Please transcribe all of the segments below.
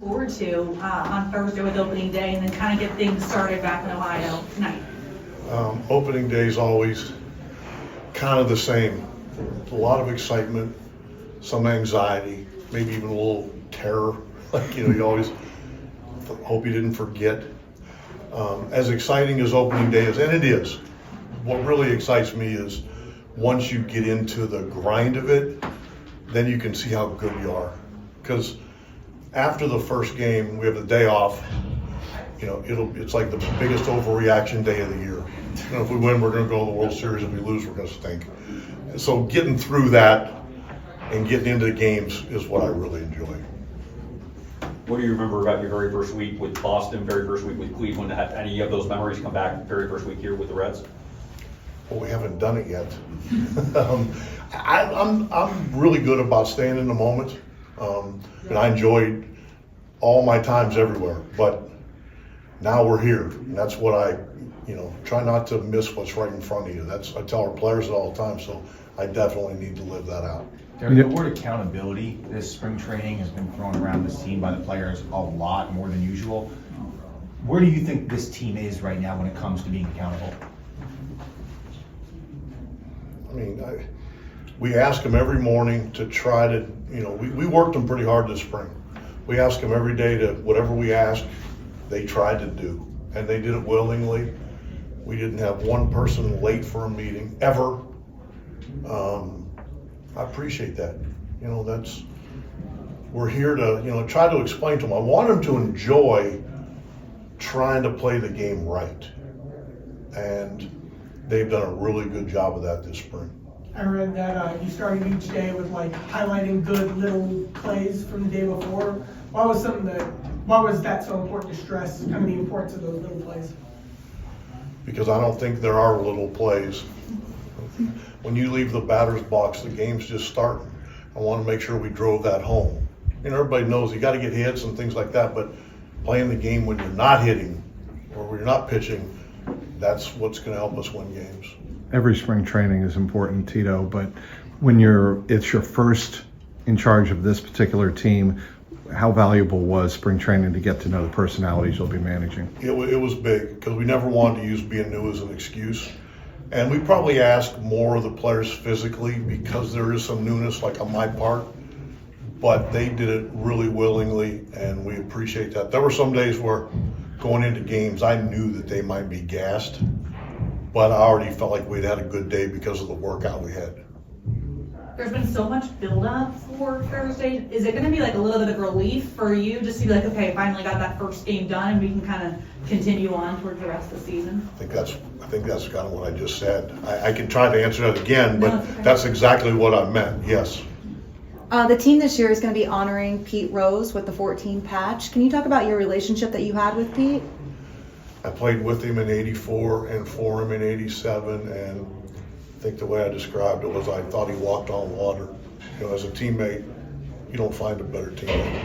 Forward to on Thursday with opening day, and then kind of get things started back in Ohio tonight? Opening day is always kind of the same. A lot of excitement, some anxiety, maybe even a little terror. Like, you always hope you didn't forget. As exciting as opening day is, and it is, what really excites me is once you get into the grind of it, then you can see how good you are. Because after the first game, we have the day off. It's like the biggest overreaction day of the year. If we win, we're going to go to the World Series. If we lose, we're going to stink. So getting through that and getting into the games is what I really enjoy. What do you remember about your very first week with Boston, very first week with Cleveland? Have any of those memories come back very first week here with the Reds? Well, we haven't done it yet. I'm really good about staying in the moment. And I enjoyed all my times everywhere, but now we're here. And that's what I try not to miss what's right in front of you. I tell our players it all the time, so I definitely need to live that out. Derek, the word accountability this spring training has been thrown around this team by the players a lot more than usual. Where do you think this team is right now when it comes to being accountable? I mean, we ask them every morning to try to, we worked them pretty hard this spring. We ask them every day to, whatever we ask, they tried to do. And they did it willingly. We didn't have one person late for a meeting, ever. I appreciate that. We're here to, try to explain to them. I want them to enjoy trying to play the game right. And they've done a really good job of that this spring. I read that you started each day with highlighting good little plays from the day before. Why was that so important to stress, kind of the importance of those little plays? Because I don't think there are little plays. When you leave the batter's box, the game's just starting. I want to make sure we drove that home. Everybody knows you got to get hits and things like that, but playing the game when you're not hitting or when you're not pitching, that's what's going to help us win games. Every spring training is important, Tito, but when it's your first in charge of this particular team, how valuable was spring training to get to know the personalities you'll be managing? It was big because we never wanted to use being new as an excuse. And we probably asked more of the players physically because there is some newness on my part, but they did it really willingly and we appreciate that. There were some days where going into games, I knew that they might be gassed, but I already felt like we'd had a good day because of the workout we had. There's been so much build-up for Thursday. Is it going to be a little bit of relief for you just to be okay, finally got that first game done and we can kind of continue on towards the rest of the season? I think that's kind of what I just said. I can try to answer that again, but No, it's okay. That's exactly what I meant, yes. The team this year is going to be honoring Pete Rose with the 14 patch. Can you talk about your relationship that you had with Pete? I played with him in '84 and for him in '87, and I think the way I described it was I thought he walked on water. As a teammate, you don't find a better teammate.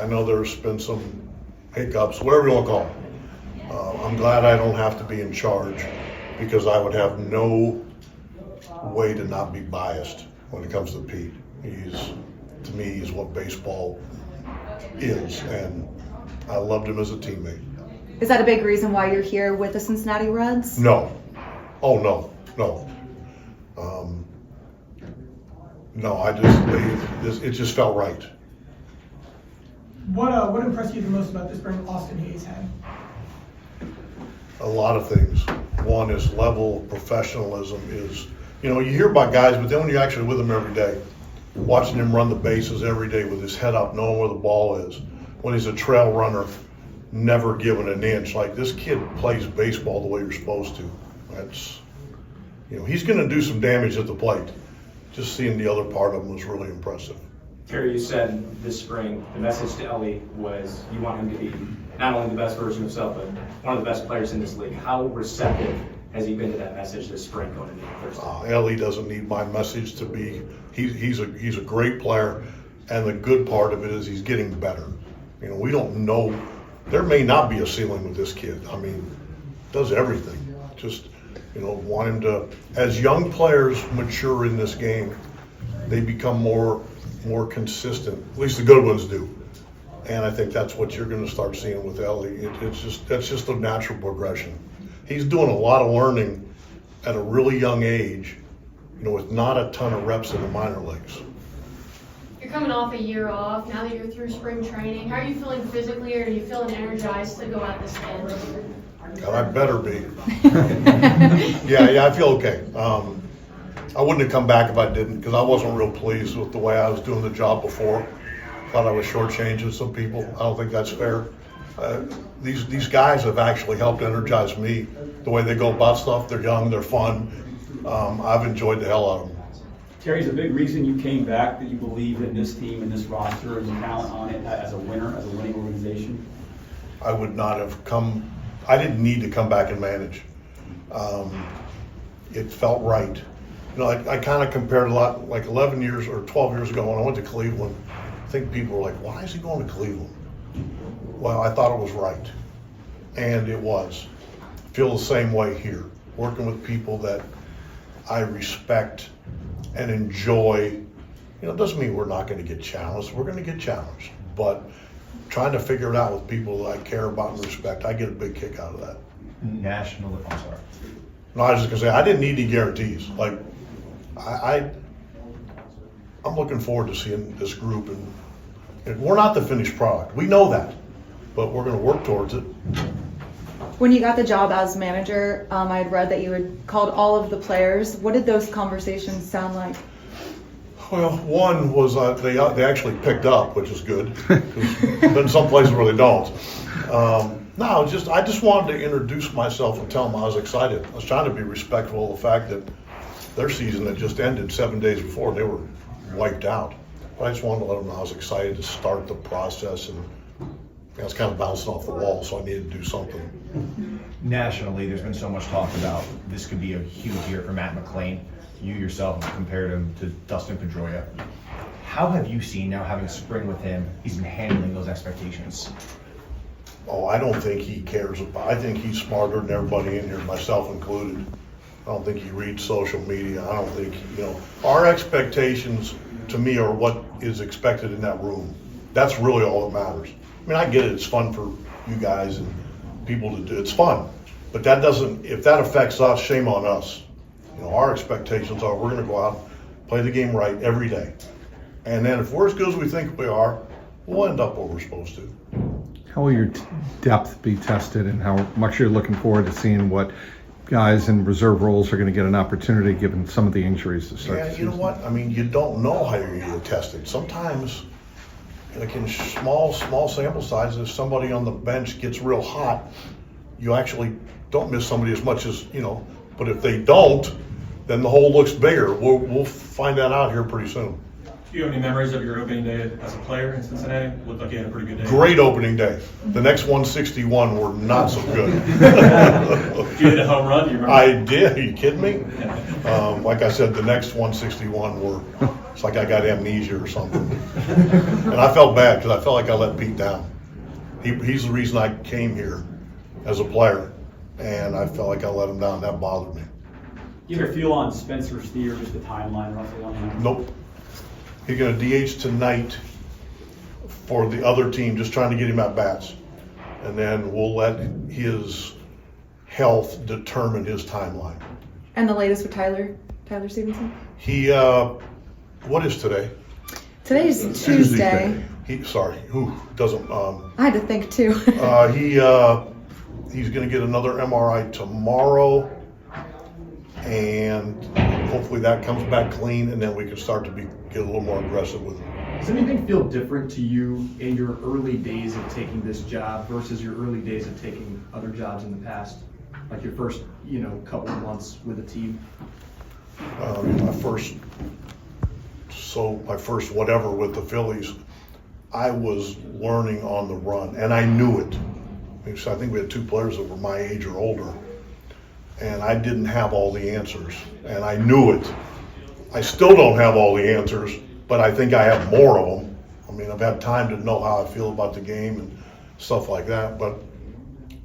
I know there's been some hiccups, whatever you want to call them. I'm glad I don't have to be in charge because I would have no way to not be biased when it comes to Pete. To me, he's what baseball is, and I loved him as a teammate. Is that a big reason why you're here with the Cincinnati Reds? No. Oh, no. It just felt right. What impressed you the most about this spring Austin Hayes had? A lot of things. One is level of professionalism is, you hear about guys, but then when you're actually with them every day, watching him run the bases every day with his head up, knowing where the ball is, when he's a trail runner, never giving an inch. This kid plays baseball the way you're supposed to. That's, he's going to do some damage at the plate. Just seeing the other part of him was really impressive. Terry, you said this spring the message to Ellie was you want him to be not only the best version of himself, but one of the best players in this league. How receptive has he been to that message this spring going into Thursday? Ellie doesn't need my message to be. He's a great player, and the good part of it is he's getting better. We don't know. There may not be a ceiling with this kid. Does everything. Just want him to. As young players mature in this game, they become more consistent. At least the good ones do. And I think that's what you're gonna start seeing with Ellie. That's just a natural progression. He's doing a lot of learning at a really young age, with not a ton of reps in the minor leagues. You're coming off a year off, now that you're through spring training, how are you feeling physically, or are you feeling energized to go at this again? God, I better be. Yeah, I feel okay. I wouldn't have come back if I didn't, because I wasn't real pleased with the way I was doing the job before. Thought I was shortchanging some people. I don't think that's fair. These guys have actually helped energize me. The way they go about stuff, they're young, they're fun. I've enjoyed the hell out of them. Terry, is a big reason you came back that you believe in this team and this roster and the talent on it as a winner, as a winning organization? I would not have come. I didn't need to come back and manage. It felt right. I kind of compared a lot, like 11 years or 12 years ago when I went to Cleveland. I think people were like, why is he going to Cleveland? Well, I thought it was right. And it was. Feel the same way here. Working with people that I respect and enjoy. It doesn't mean we're not going to get challenged. We're going to get challenged. But trying to figure it out with people that I care about and respect, I get a big kick out of that. I'm sorry. No, I was just going to say, I didn't need any guarantees. Like, I'm looking forward to seeing this group. And we're not the finished product. We know that. But we're going to work towards it. When you got the job as manager, I had read that you had called all of the players. What did those conversations sound like? Well, one was they actually picked up, which is good. There's been some places where they don't. No, I just wanted to introduce myself and tell them I was excited. I was trying to be respectful of the fact that their season had just ended 7 days before. They were wiped out. But I just wanted to let them know I was excited to start the process, and I was kind of bouncing off the wall, so I needed to do something. Nationally, there's been so much talk about this could be a huge year for Matt McClain. You yourself compared him to Dustin Pedroia. How have you seen, now having spring with him, he's been handling those expectations? Oh, I don't think he cares about. I think he's smarter than everybody in here, myself included. I don't think he reads social media. I don't think, our expectations to me are what is expected in that room. That's really all that matters. I mean, I get it. It's fun for you guys and people to do. It's fun, but that doesn't. If that affects us, shame on us. Our expectations are we're going to go out, play the game right every day, and then if we're as good as we think we are, we'll end up where we're supposed to. How will your depth be tested, and how much you're looking forward to seeing what guys in reserve roles are going to get an opportunity given some of the injuries to start the season? You know what? I mean, you don't know how you're going to get tested. Sometimes, like in small sample sizes, if somebody on the bench gets real hot, you actually don't miss somebody as much as, but if they don't, then the hole looks bigger. We'll find that out here pretty soon. Do you have any memories of your opening day as a player in Cincinnati? Looked like you had a pretty good day. Great opening day. The next 161 were not so good. You hit a home run, do you remember? I did. Are you kidding me? Like I said, the next 161 were, it's like I got amnesia or something. And I felt bad because I felt like I let Pete down. He's the reason I came here as a player, and I felt like I let him down. That bothered me. You have a feel on Spencer Steer, just the timeline roughly on that? Nope. He's going to DH tonight for the other team, just trying to get him at bats. And then we'll let his health determine his timeline. And the latest with Tyler Stevenson? He, what is today? Today's Tuesday. Who doesn't, I had to think too. he's going to get another MRI tomorrow. And hopefully that comes back clean, and then we can start to get a little more aggressive with him. Does anything feel different to you in your early days of taking this job versus your early days of taking other jobs in the past? Like your first, couple of months with a team? My first whatever with the Phillies, I was learning on the run, and I knew it. I think we had two players that were my age or older. And I didn't have all the answers, and I knew it. I still don't have all the answers, but I think I have more of them. I mean, I've had time to know how I feel about the game and stuff like that, but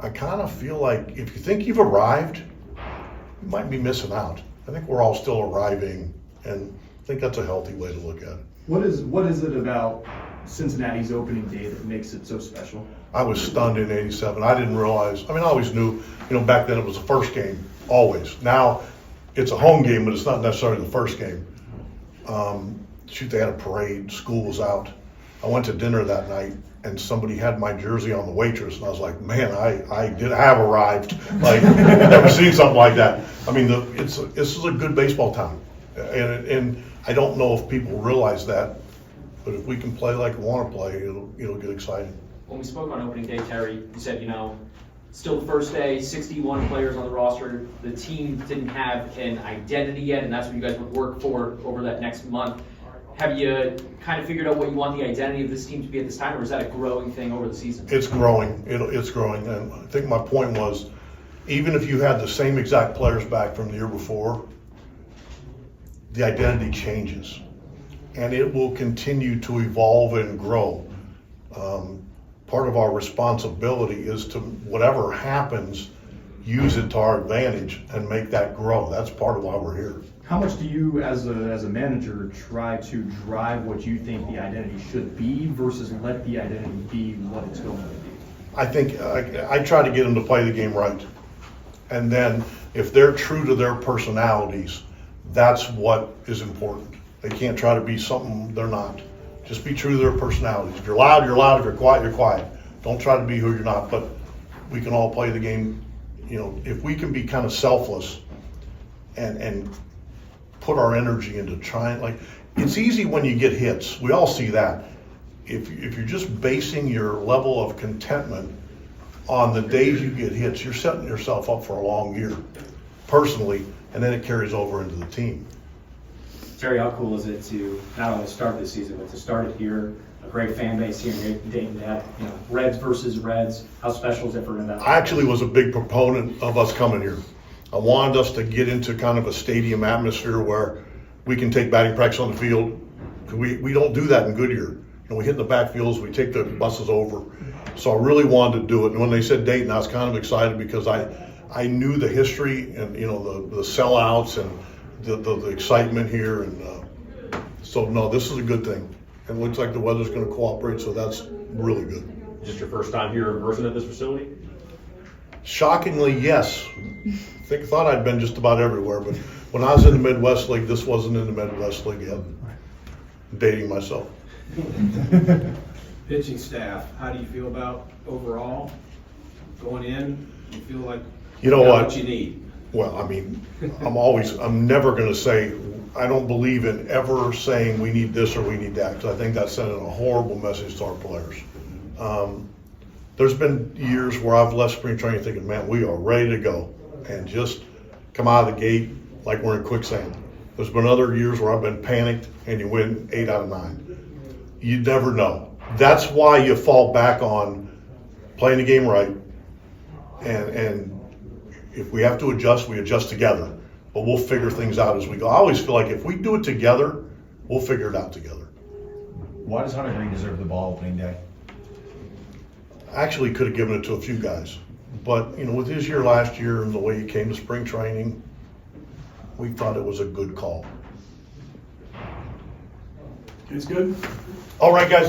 I kind of feel like if you think you've arrived, you might be missing out. I think we're all still arriving, and I think that's a healthy way to look at it. What is it about Cincinnati's opening day that makes it so special? I was stunned in '87. I didn't realize, I mean, I always knew, back then it was the first game, always. Now, it's a home game, but it's not necessarily the first game. They had a parade, school was out. I went to dinner that night, and somebody had my jersey on the waitress, and I was like, man, I have arrived. Like, I've never seen something like that. I mean, this is a good baseball town, and I don't know if people realize that, but if we can play like we want to play, it'll get exciting. When we spoke on opening day, Terry, you said, still the first day, 61 players on the roster. The team didn't have an identity yet, and that's what you guys would work for over that next month. Have you kind of figured out what you want the identity of this team to be at this time, or is that a growing thing over the season? It's growing. It's growing, and I think my point was, even if you had the same exact players back from the year before, the identity changes, and it will continue to evolve and grow. Part of our responsibility is to, whatever happens, use it to our advantage and make that grow. That's part of why we're here. How much do you, as a manager, try to drive what you think the identity should be versus let the identity be what it's going to be? I think I try to get them to play the game right. And then if they're true to their personalities, that's what is important. They can't try to be something they're not. Just be true to their personalities. If you're loud, you're loud. If you're quiet, you're quiet. Don't try to be who you're not, but we can all play the game. If we can be kind of selfless and put our energy into trying, it's easy when you get hits. We all see that. If you're just basing your level of contentment on the days you get hits, you're setting yourself up for a long year, personally, and then it carries over into the team. Terry, how cool is it to not only start this season, but to start it here, a great fan base here in Dayton, to have, Reds versus Reds. How special is it for them? I actually was a big proponent of us coming here. I wanted us to get into kind of a stadium atmosphere where we can take batting practice on the field. We don't do that in Goodyear. We hit the backfields, we take the buses over. So I really wanted to do it. And when they said Dayton, I was kind of excited because I knew the history and the sellouts and the excitement here, and so no, this is a good thing. It looks like the weather's going to cooperate, so that's really good. Just your first time here in person at this facility? Shockingly, yes. Thought I'd been just about everywhere, but when I was in the Midwest League, this wasn't in the Midwest League yet. I'm dating myself. Pitching staff, how do you feel about overall going in? You feel like you know what you need? Well, I mean, I'm never going to say, I don't believe in ever saying we need this or we need that, because I think that's sending a horrible message to our players. There's been years where I've left spring training thinking, man, we are ready to go, and just come out of the gate like we're in quicksand. There's been other years where I've been panicked and you win 8 out of 9. You never know. That's why you fall back on playing the game right, and if we have to adjust, we adjust together, but we'll figure things out as we go. I always feel like if we do it together, we'll figure it out together. Why does Hunter Green deserve the ball opening day? Actually could have given it to a few guys, but with his year last year and the way he came to spring training, we thought it was a good call. It's good. All right, guys.